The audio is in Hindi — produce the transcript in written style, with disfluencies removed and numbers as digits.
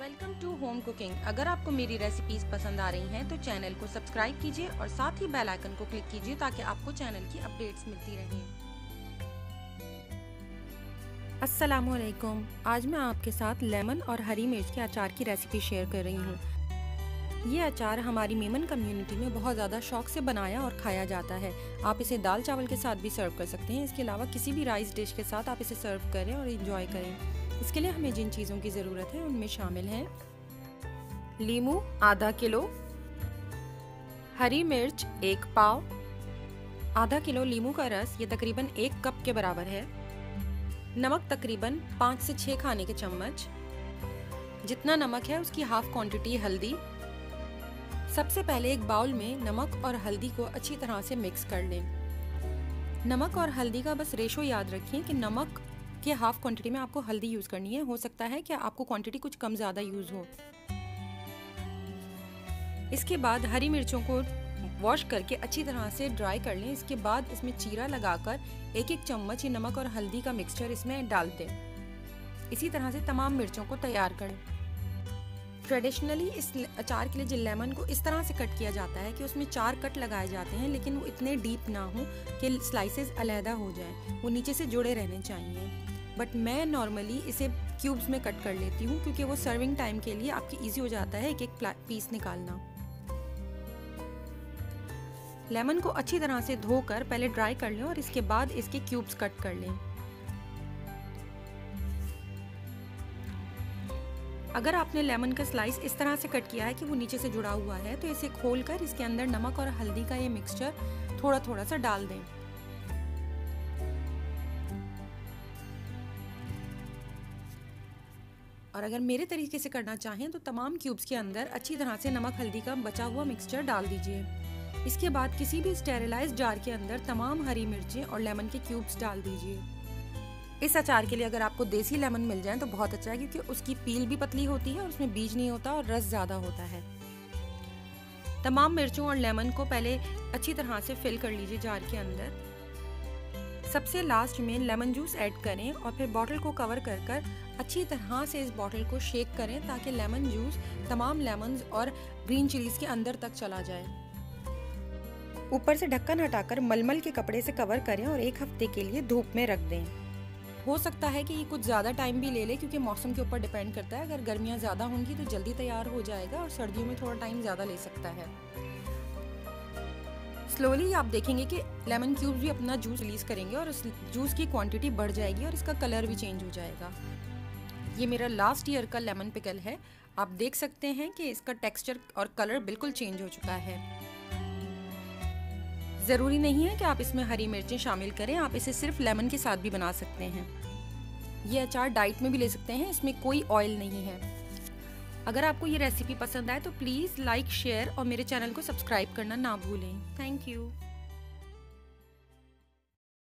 Welcome to home cooking. अगर आपको मेरी रेसिपीज पसंद आ रही हैं तो चैनल को सब्सक्राइब कीजिए और साथ ही बेल आइकन को क्लिक कीजिए ताकि आपको चैनल की अपडेट्स मिलती रहें। अस्सलामुअलैकुम। आज मैं आपके साथ लेमन और हरी मिर्च के अचार की रेसिपी शेयर कर रही हूँ। ये अचार हमारी मेमन कम्युनिटी में बहुत ज़्यादा शौक से बनाया और खाया जाता है। आप इसे दाल चावल के साथ भी सर्व कर सकते हैं। इसके अलावा किसी भी राइस डिश के साथ आप इसे सर्व करें और इंजॉय करें। इसके लिए हमें जिन चीज़ों की ज़रूरत है उनमें शामिल हैं लीमू आधा किलो, हरी मिर्च 1 पाव, आधा किलो लीमू का रस ये तकरीबन 1 कप के बराबर है, नमक तकरीबन 5 से 6 खाने के चम्मच, जितना नमक है उसकी हाफ क्वांटिटी हल्दी। सबसे पहले एक बाउल में नमक और हल्दी को अच्छी तरह से मिक्स कर लें। नमक और हल्दी का बस रेशो याद रखें कि नमक के हाफ क्वांटिटी में आपको हल्दी यूज़ करनी है। हो सकता है कि आपको क्वांटिटी कुछ कम ज़्यादा यूज़ हो। इसके बाद हरी मिर्चों को वॉश करके अच्छी तरह से ड्राई कर लें। इसके बाद इसमें चीरा लगाकर 1-1 चम्मच ये नमक और हल्दी का मिक्सचर इसमें डाल दें। इसी तरह से तमाम मिर्चों को तैयार करें। ट्रेडिशनली इस अचार के लिए जो लेमन को इस तरह से कट किया जाता है कि उसमें 4 कट लगाए जाते हैं, लेकिन वो इतने डीप ना हो कि स्लाइसेस अलहदा हो जाएं। वो नीचे से जुड़े रहने चाहिए। बट मैं नॉर्मली इसे क्यूब्स में कट कर लेती हूँ क्योंकि वो सर्विंग टाइम के लिए आपकी ईजी हो जाता है एक पीस निकालना। लेमन को अच्छी तरह से धोकर पहले ड्राई कर लें और इसके बाद इसके क्यूब्स कट कर लें। अगर आपने लेमन का स्लाइस इस तरह से कट किया है कि वो नीचे से जुड़ा हुआ है तो इसे खोलकर इसके अंदर नमक और हल्दी का ये मिक्सचर थोड़ा थोड़ा सा डाल दें। और अगर मेरे तरीके से करना चाहें तो तमाम क्यूब्स के अंदर अच्छी तरह से नमक हल्दी का बचा हुआ मिक्सचर डाल दीजिए। इसके बाद किसी भी स्टेरिलाइज्ड जार के अंदर तमाम हरी मिर्चें और लेमन के क्यूब्स डाल दीजिए। इस अचार के लिए अगर आपको देसी लेमन मिल जाए तो बहुत अच्छा है क्योंकि उसकी पील भी पतली होती है और उसमें बीज नहीं होता और रस ज़्यादा होता है। तमाम मिर्चों और लेमन को पहले अच्छी तरह से फिल कर लीजिए जार के अंदर। सबसे लास्ट में लेमन जूस ऐड करें और फिर बॉटल को कवर कर अच्छी तरह से इस बॉटल को शेक करें ताकि लेमन जूस तमाम लेमन्स और ग्रीन चिलीज के अंदर तक चला जाए। ऊपर से ढक्कन हटाकर मलमल के कपड़े से कवर करें और 1 हफ्ते के लिए धूप में रख दें। हो सकता है कि ये कुछ ज़्यादा टाइम भी ले ले क्योंकि मौसम के ऊपर डिपेंड करता है। अगर गर्मियाँ ज़्यादा होंगी तो जल्दी तैयार हो जाएगा और सर्दियों में थोड़ा टाइम ज़्यादा ले सकता है। स्लोली आप देखेंगे कि लेमन क्यूब्स भी अपना जूस रिलीज़ करेंगे और उस जूस की क्वांटिटी बढ़ जाएगी और इसका कलर भी चेंज हो जाएगा। ये मेरा लास्ट ईयर का लेमन पिकल है। आप देख सकते हैं कि इसका टेक्सचर और कलर बिल्कुल चेंज हो चुका है। ज़रूरी नहीं है कि आप इसमें हरी मिर्चें शामिल करें, आप इसे सिर्फ लेमन के साथ भी बना सकते हैं। ये अचार डाइट में भी ले सकते हैं, इसमें कोई ऑयल नहीं है। अगर आपको ये रेसिपी पसंद आए तो प्लीज़ लाइक, शेयर और मेरे चैनल को सब्सक्राइब करना ना भूलें। Thank you.